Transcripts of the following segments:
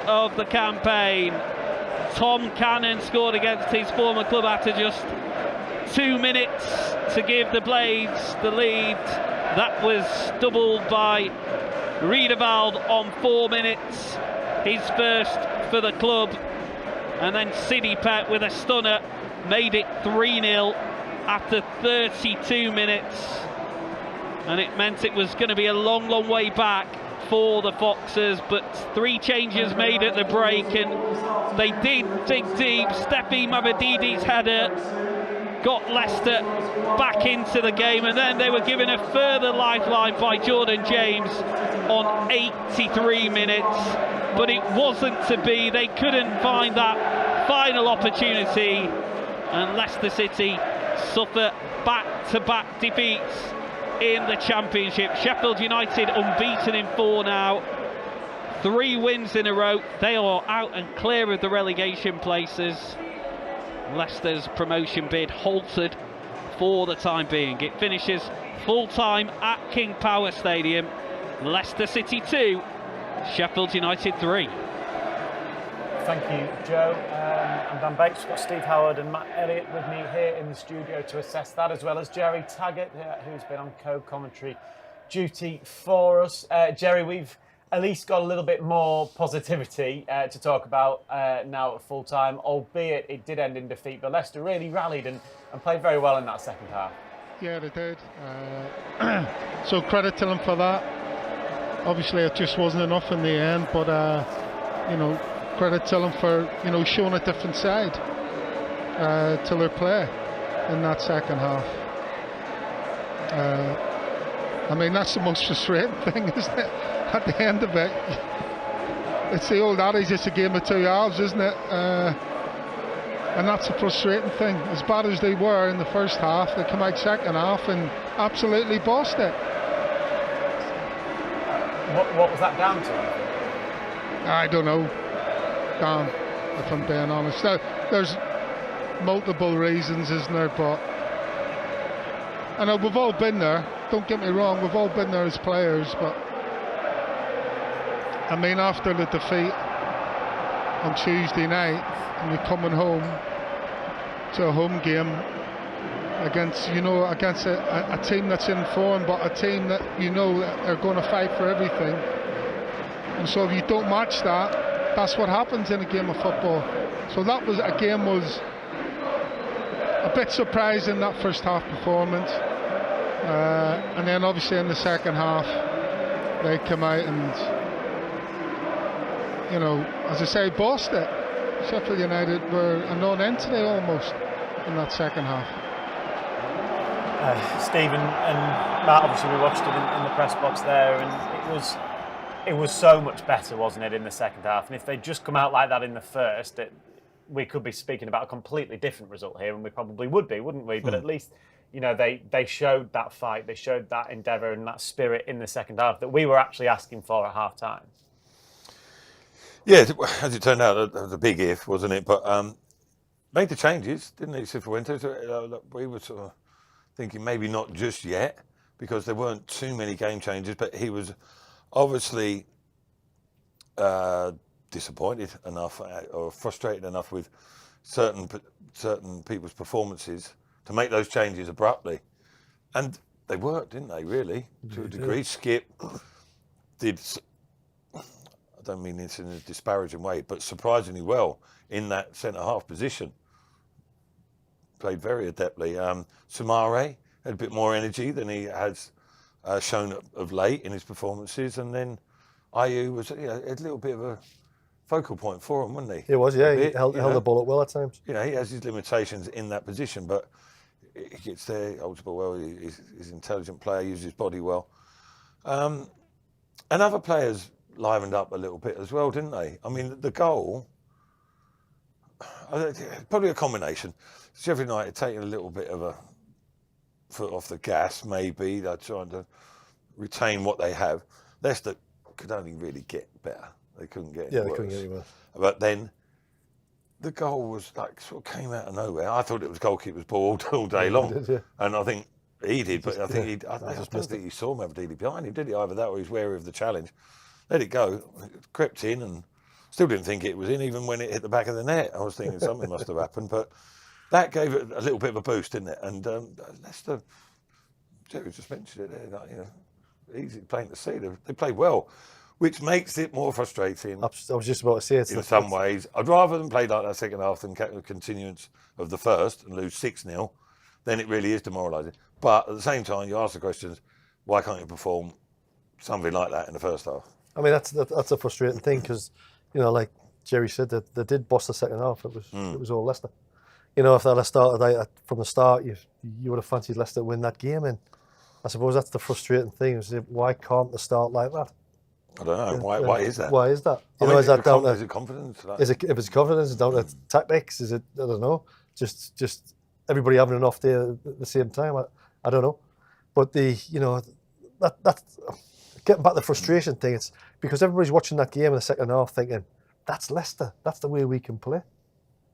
of the campaign. Tom Cannon scored against his former club after just 2 minutes to give the Blades the lead. That was doubled by Riedewald on 4 minutes, his first for the club. And then Sidipet with a stunner made it 3-0 after 32 minutes. And it meant it was going to be a long, long way back for the Foxes, but 3 changes made at the break, and they did dig deep. Stefi Mavadidi's header got Leicester back into the game, and then they were given a further lifeline by Jordan James on 83 minutes, but it wasn't to be. They couldn't find that final opportunity, and Leicester City suffer back-to-back defeats in the Championship. Sheffield United unbeaten in 4 now, 3 wins in a row. They are out and clear of the relegation places. Leicester's promotion bid halted for the time being. It finishes full-time at King Power Stadium. Leicester City 2, Sheffield United 3. Thank you, Joe. I'm Dan Bates. We've got Steve Howard and Matt Elliott with me here in the studio to assess that, as well as Jerry Taggart, who's been on co-commentary duty for us. Jerry, we've at least got a little bit more positivity to talk about now at full time, albeit it did end in defeat. But Leicester really rallied and played very well in that second half. Yeah, they did. So credit to them for that. Obviously, it just wasn't enough in the end, but credit to them for showing a different side to their play in that second half. I mean, that's the most frustrating thing, isn't it? At the end of it, it's the old adage, it's a game of 2 halves, isn't it? And that's a frustrating thing. As bad as they were in the first half, they come out second half and absolutely bossed it. What was that down to? I don't know, Dan, if I'm being honest. There's multiple reasons, isn't there? But I know we've all been there. Don't get me wrong, we've all been there as players. But I mean, after the defeat on Tuesday night, and you're coming home to a home game against a team that's in form, but a team that are going to fight for everything. And so if you don't match that, that's what happens in a game of football. So that was a bit surprising, that first half performance. And then obviously in the second half, they come out and, as I say, bossed it. Sheffield United were a non-entity almost in that second half. Stephen and Matt, obviously we watched it in the press box there, and it was so much better, wasn't it, in the second half? And if they'd just come out like that in the first, we could be speaking about a completely different result here, and we probably would be, wouldn't we? But at least, they showed that fight, they showed that endeavour and that spirit in the second half that we were actually asking for at half time. Yeah, as it turned out, that was a big if, wasn't it? But made the changes, didn't he, Cifuentes? We were sort of thinking maybe not just yet, because there weren't too many game changes, but he was obviously disappointed enough or frustrated enough with certain people's performances to make those changes abruptly. And they worked, didn't they, really, to a degree. Skip did, I don't mean this in a disparaging way, but surprisingly well in that centre-half position. Played very adeptly. Sumare had a bit more energy than he has shown of late in his performances, and then Ayew was a little bit of a focal point for him, wasn't he? He was, yeah. He held the ball up well at times. He has his limitations in that position, but he gets there, holds the ball well. He's an intelligent player, uses his body well. And other players livened up a little bit as well, didn't they? I mean, the goal, probably a combination. Sheffield United taking a little bit of a foot off the gas, maybe. They're trying to retain what they have. Leicester could only really get better. They couldn't get any worse. Couldn't get any worse. But then the goal was sort of came out of nowhere. I thought it was goalkeeper's ball all day long. Did, yeah. And I think he did, but I think I don't think he saw Mavdili behind him, did he? Either that or he was wary of the challenge. Let it go, crept in and Still didn't think it was in, even when it hit the back of the net. I was thinking something must have happened, but that gave it a little bit of a boost, didn't it? And Leicester, Jerry just mentioned it there, easy plain to see. They played well, which makes it more frustrating. I was just about to say in some ways. I'd rather than play like that second half than continuance of the first and lose 6-0. Then it really is demoralising. But at the same time, you ask the questions: why can't you perform something like that in the first half? I mean, that's a frustrating thing because, like Jerry said, that they did boss the second half. It was all Leicester. If they'd have started from the start, you would have fancied Leicester to win that game. And I suppose that's the frustrating thing: is why can't they start like that? I don't know. Why is that? Why is that? Is that down to? Is it confidence? If it's confidence, is it down to tactics? Is it? I don't know. Just everybody having an off day at the same time. I don't know. But that's getting back to the frustration thing. It's because everybody's watching that game in the second half thinking, that's Leicester. That's the way we can play.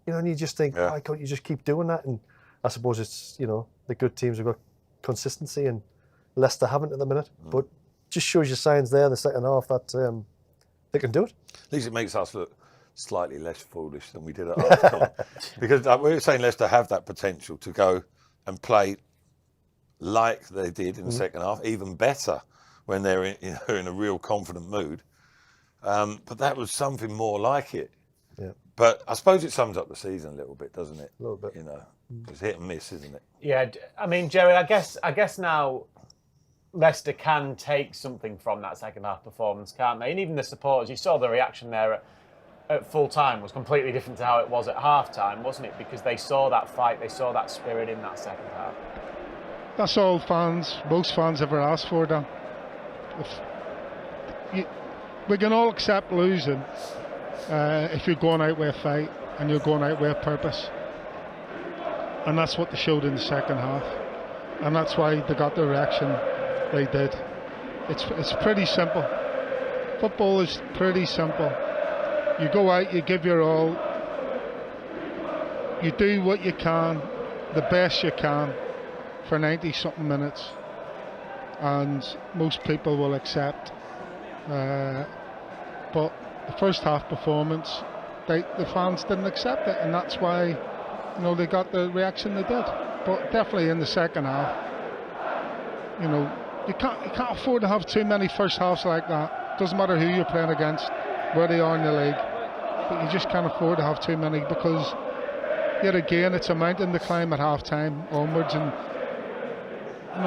And you just think, why can't you just keep doing that? And I suppose it's, the good teams have got consistency and Leicester haven't at the minute. But just shows you signs there in the second half that they can do it. At least it makes us look slightly less foolish than we did at half time. Because we were saying Leicester have that potential to go and play like they did in the second half, even better when they're in a real confident mood. But that was something more like it. Yeah. But I suppose it sums up the season a little bit, doesn't it? A little bit. It's hit and miss, isn't it? Yeah, I mean, Jerry, I guess now Leicester can take something from that second half performance, can't they? And even the supporters, you saw the reaction there at full time was completely different to how it was at half time, wasn't it? Because they saw that fight, they saw that spirit in that second half. That's all most fans ever ask for, Dan. We can all accept losing if you're going out with a fight and you're going out with a purpose. And that's what they showed in the second half. And that's why they got the reaction they did. It's pretty simple. Football is pretty simple. You go out, you give your all, you do what you can, the best you can for 90-something minutes, and most people will accept. But the first half performance, the fans didn't accept it, and that's why they got the reaction they did. But definitely in the second half, you can't afford to have too many first halves like that. Doesn't matter who you're playing against, where they are in the league, but you just can't afford to have too many, because yet again it's a mountain to climb at half time onwards. And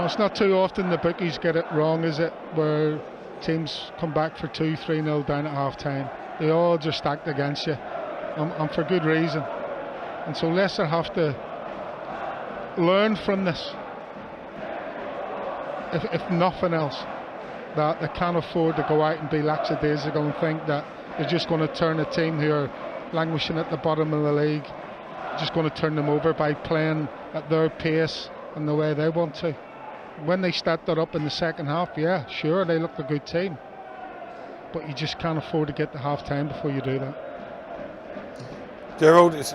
it's not too often the bookies get it wrong, is it, where teams come back for 2-3-0 down at half time. They all just stacked against you, and for good reason. And so Leicester have to learn from this, if nothing else, that they can't afford to go out and be lackadaisical and think that they're just going to turn a team who are languishing at the bottom of the league, just going to turn them over by playing at their pace and the way they want to. When they stepped it up in the second half, yeah, sure, they looked a good team, but you just can't afford to get to half time before you do that. Gerald, it's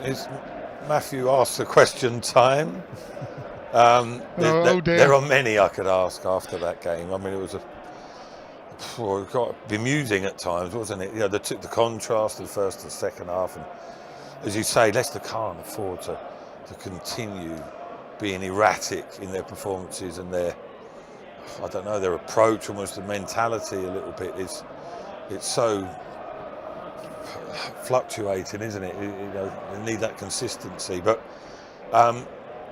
Matthew asks a question time. There are many I could ask after that game. I mean, it was quite bemusing at times, wasn't it? They took the contrast of the first and second half, and as you say, Leicester can't afford to continue being erratic in their performances and their approach, almost the mentality a little bit. It's so fluctuating, isn't it? You need that consistency. But I'm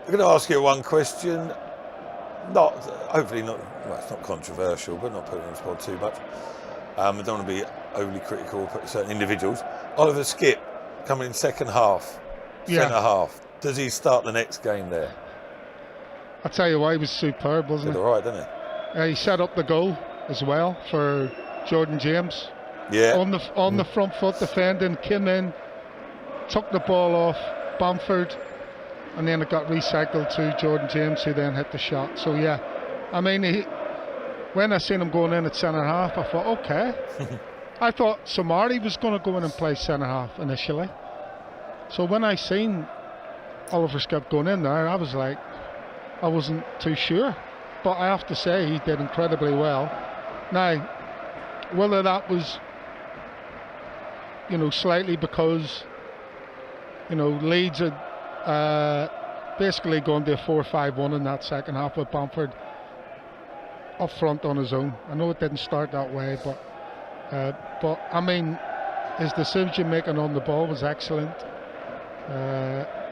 going to ask you one question. Hopefully not. Well, it's not controversial, but not putting on the spot too much. I don't want to be overly critical of certain individuals. Oliver Skipp coming in second half, centre half. Does he start the next game there? I tell you why, he was superb, wasn't he? All right, didn't he? He set up the goal as well for Jordan James. Yeah. On the front foot defending, came in, took the ball off Bamford, and then it got recycled to Jordan James, who then hit the shot. So yeah, I mean, when I seen him going in at centre half, I thought, okay. I thought Samari was going to go in and play centre half initially. So when I seen Oliver Skipp going in there, I was like, I wasn't too sure, but I have to say he did incredibly well. Now, whether that was slightly because, Leeds had basically gone to a 4-5-1 in that second half with Bamford up front on his own. I know it didn't start that way, but I mean, his decision making on the ball was excellent.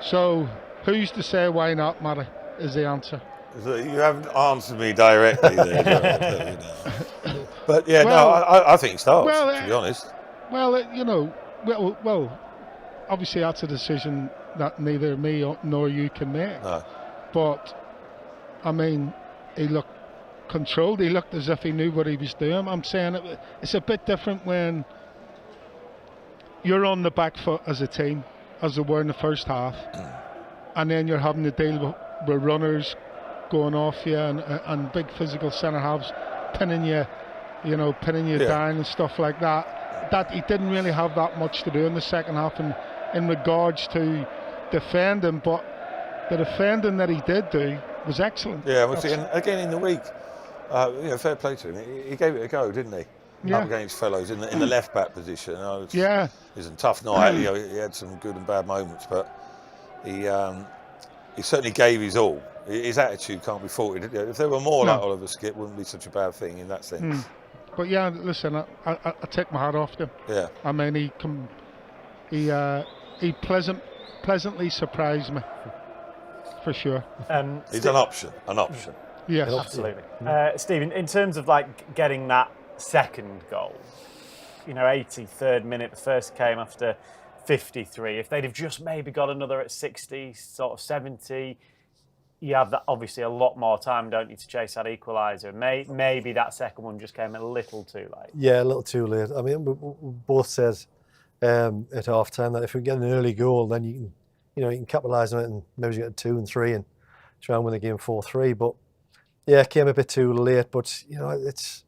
So who's to say why not, Matty, is the answer. You haven't answered me directly there. But yeah, I think he starts, to be honest. Well, obviously that's a decision that neither me nor you can make. No. But I mean, he looked controlled. He looked as if he knew what he was doing. I'm saying it's a bit different when you're on the back foot as a team, as they were in the first half, and then you're having to deal with runners going off you and big physical centre halves pinning you down and stuff like that. That he didn't really have that much to do in the second half in regards to defending, but the defending that he did do was excellent. Yeah, well, again in the week, fair play to him. He gave it a go, didn't he? Yeah. Up against fellows in the left back position. It was a tough night. He had some good and bad moments, but he certainly gave his all. His attitude can't be faulted. If there were more like Oliver Skip, it wouldn't be such a bad thing in that sense. But yeah, listen, I take my hat off to him. Yeah. I mean, he pleasantly surprised me, for sure. He's an option. Yes, absolutely. Stephen, in terms of like getting that second goal, 83rd minute, the first came after 53. If they'd have just maybe got another at 60, sort of 70, you have that obviously a lot more time, don't you, to chase that equaliser. Maybe that second one just came a little too late. Yeah, a little too late. I mean, we both said at half time that if we get an early goal, then you can capitalise on it and maybe get 2 and 3 and try and win the game 4-3. But yeah, it came a bit too late. But it's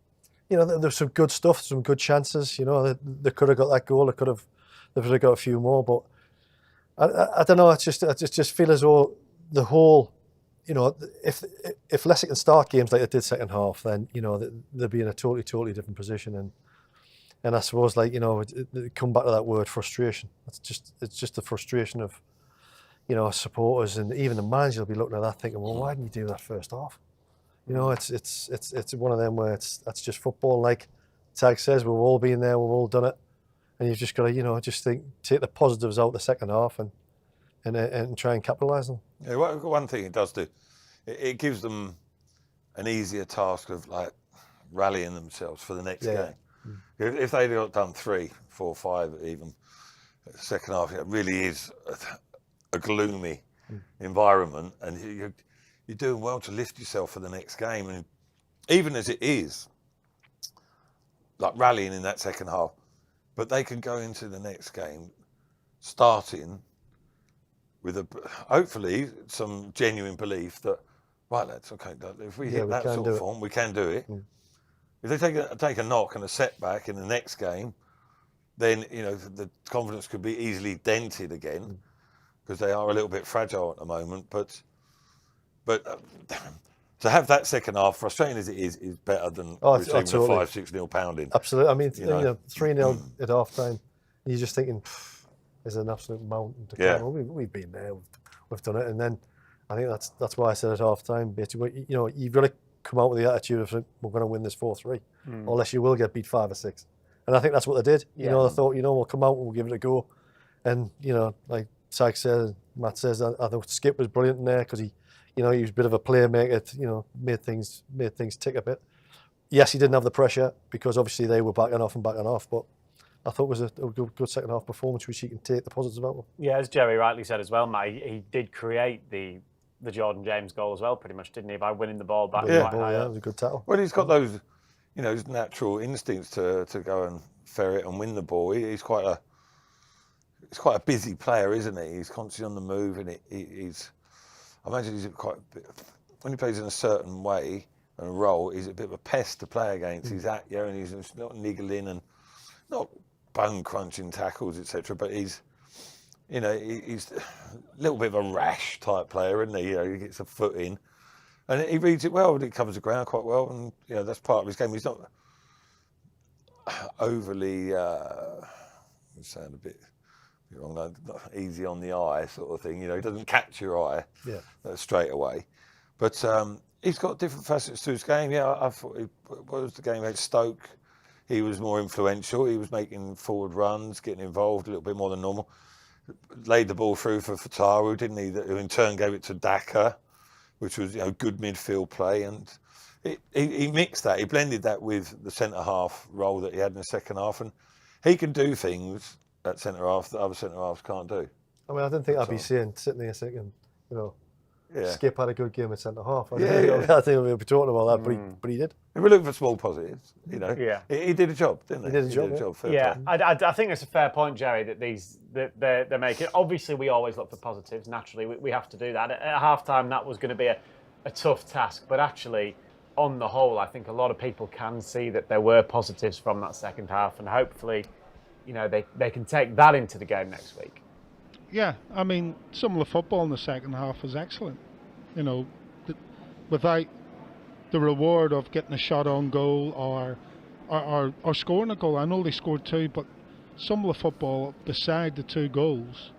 there's some good stuff, some good chances. They could have got that goal. They could have got a few more. But I don't know. I just feel as though the whole. If Leicester can start games like they did second half, then they'll be in a totally different position. And I suppose come back to that word frustration. It's just the frustration of supporters and even the manager will be looking at that thinking, well, why didn't you do that first half? It's one of them where that's just football. Like Tag says, we've all been there, we've all done it, and you've just got to take the positives out the second half and try and capitalise on them. Yeah, one thing it does do, it gives them an easier task of like rallying themselves for the next game. If they'd got done 3, 4, 5 even, second half, it really is a gloomy environment, and you're doing well to lift yourself for the next game. And even as it is, like rallying in that second half, but they can go into the next game starting with hopefully some genuine belief that, right lads, okay, if we hit that sort of form, we can do it. If they take a knock and a setback in the next game, then the confidence could be easily dented again, because they are a little bit fragile at the moment. But to have that second half, frustrating as it is better than receiving a 5-6-0 pounding. Absolutely. I mean, 3-0 at half time, you're just thinking, is an absolute mountain to climb. Well, we've been there, we've done it, and then I think that's why I said at half time, basically, you've got to come out with the attitude of we're going to win this 4-3, unless you will get beat 5 or 6. And I think that's what they did. They thought, we'll come out and we'll give it a go. And like Sykes said, Matt says, I thought Skip was brilliant in there because he was a bit of a playmaker. Made things tick a bit. Yes, he didn't have the pressure because obviously they were backing off, but I thought it was a good second half performance which he can take the positives about. Yeah, as Jerry rightly said as well, Matt, he did create the Jordan James goal as well, pretty much, didn't he, by winning the ball back? It was a good tackle. Well, he's got those, his natural instincts to go and ferret and win the ball. He's quite a busy player, isn't he? He's constantly on the move, and I imagine he's when he plays in a certain way and a role, he's a bit of a pest to play against. He's at you, and he's not niggling and not bone crunching tackles, etc. But he's a little bit of a rash type player, isn't he? He gets a foot in, and he reads it well, and he covers the ground quite well, and that's part of his game. He's not overly sound a bit wrong, like easy on the eye sort of thing. You know, he doesn't catch your eye straight away. But he's got different facets to his game. Yeah, I thought what was the game against Stoke? He was more influential. He was making forward runs, getting involved a little bit more than normal. Laid the ball through for Fataru, didn't he? Who in turn gave it to Daka, which was, you know, good midfield play. And he mixed that. He blended that with the centre half role that he had in the second half, and he can do things at centre half that other centre halves can't do. I mean, I didn't think I'd be saying sitting here second, you know. Yeah. Skip had a good game at centre half. I think we'll be talking about that, but he did. If we look for small positives, you know, Yeah. he did a job, didn't he? He did a job. Fair Yeah, play. I think it's a fair point, Jerry, that they're making. Obviously, we always look for positives. Naturally, we have to do that. At half-time, that was going to be a tough task. But actually, on the whole, I think a lot of people can see that there were positives from that second half. And hopefully, you know, they can take that into the game next week. Yeah, I mean, some of the football in the second half was excellent. You know, without the reward of getting a shot on goal or scoring a goal. I know they scored 2, but some of the football beside the 2 goals,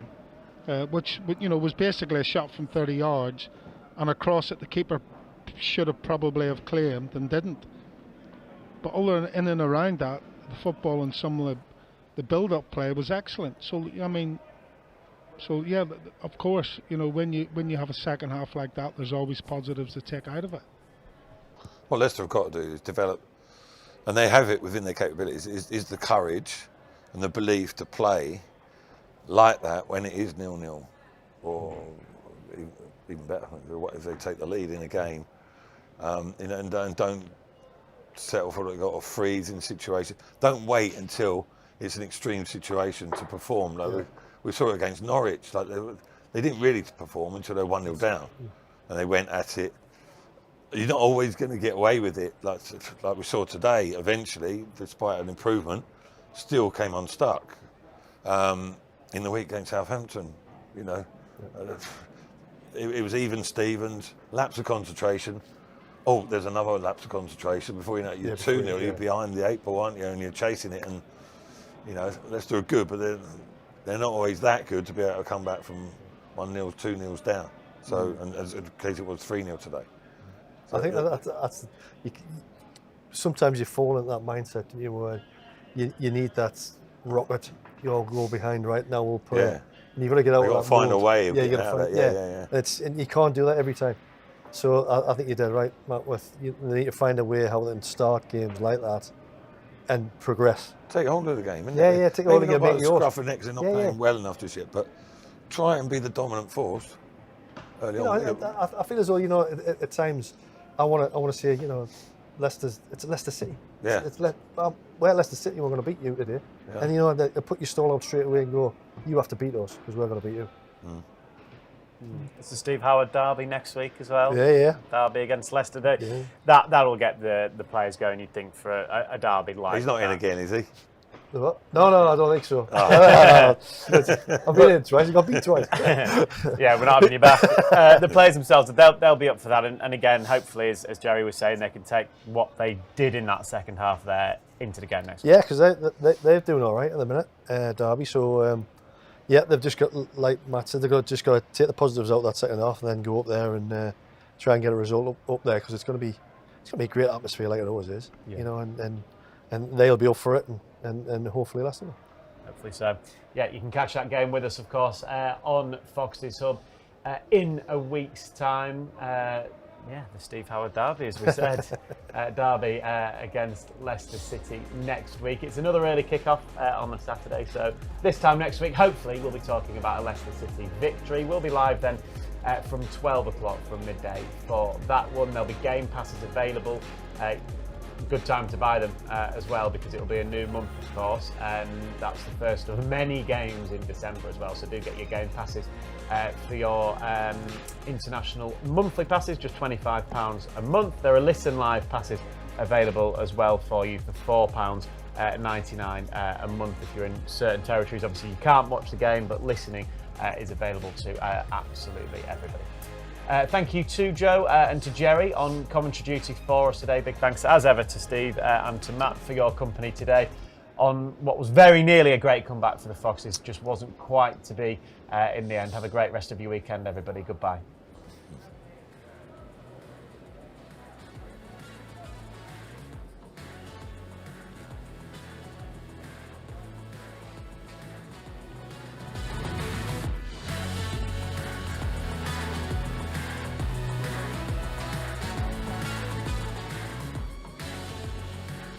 which you know was basically a shot from 30 yards and a cross that the keeper should have probably have claimed and didn't. But other than in and around that, the football and some of the build-up play was excellent. So I mean. So yeah, of course, you know, when you have a second half like that, there's always positives to take out of it. What Leicester have got to do is develop, and they have it within their capabilities, is the courage and the belief to play like that when it is 0-0, or even better, what if they take the lead in a game, you know, and don't settle for a freezing situation. Don't wait until it's an extreme situation to perform. Like we saw it against Norwich. Like they didn't really perform until they were 1-0 down, and they went at it. You're not always going to get away with it, like we saw today. Eventually, despite an improvement, still came unstuck. In the week against Southampton, you know, it was even Stevens, lapse of concentration. Oh, there's another lapse of concentration. Before you know it, you're 2-0. You're behind the 8 ball, aren't you? And you're chasing it, and you know, Leicester are good, but they're not always that good to be able to come back from 1-0, 2-0 down. So, and as in case it was 3-0 today. So, I think that's sometimes you fall into that mindset, where you need that rocket. You'll go behind right now. We'll put. And you've got to get out. You've got to find a way of getting out of that. And you can't do that every time. So I think you did right, Matt. You need to find a way how they can start games like that and progress. Take hold of the game, innit? Yeah, take hold of the game. Scruff of necks, they're not playing well enough just yet, but try and be the dominant force early on. I feel as though, you know, at times I want to say, you know, it's Leicester City. Yeah. We're Leicester City. We're going to beat you today, and you know they put your stall out straight away and go, you have to beat us because we're going to beat you. It's the Steve Howard derby next week as well. Yeah. Derby against Leicester. Yeah. That'll get the players going, you'd think, for a derby like He's not that. in again, is he? What? No, I don't think so. I've been in twice. I got beat twice. Yeah, we're not having you back. The players themselves, they'll be up for that. And again, hopefully, as Jerry was saying, they can take what they did in that second half there into the game next week. Yeah, because they're doing all right at the minute, Derby. So, they've just got, like Matt said, they've just got to take the positives out of that second half and then go up there and try and get a result up there, because it's going to be a great atmosphere like it always is. You know, and they'll be up for it, and hopefully Leicester. Hopefully so. Yeah, you can catch that game with us, of course, on Fox's Hub in a week's time. The Steve Howard derby, as we said. Derby against Leicester City next week. It's another early kickoff on the Saturday. So this time next week, hopefully, we'll be talking about a Leicester City victory. We'll be live then from 12 o'clock from midday for that one. There'll be game passes available. Good time to buy them as well, because it'll be a new month, of course, and that's the first of many games in December as well. So do get your game passes for your international monthly passes, just £25 a month. There are listen live passes available as well for you for £4.99 a month if you're in certain territories. Obviously, you can't watch the game, but listening is available to absolutely everybody. Thank you to Joe and to Jerry on commentary duty for us today. Big thanks, as ever, to Steve and to Matt for your company today on what was very nearly a great comeback for the Foxes. Just wasn't quite to be in the end. Have a great rest of your weekend, everybody. Goodbye.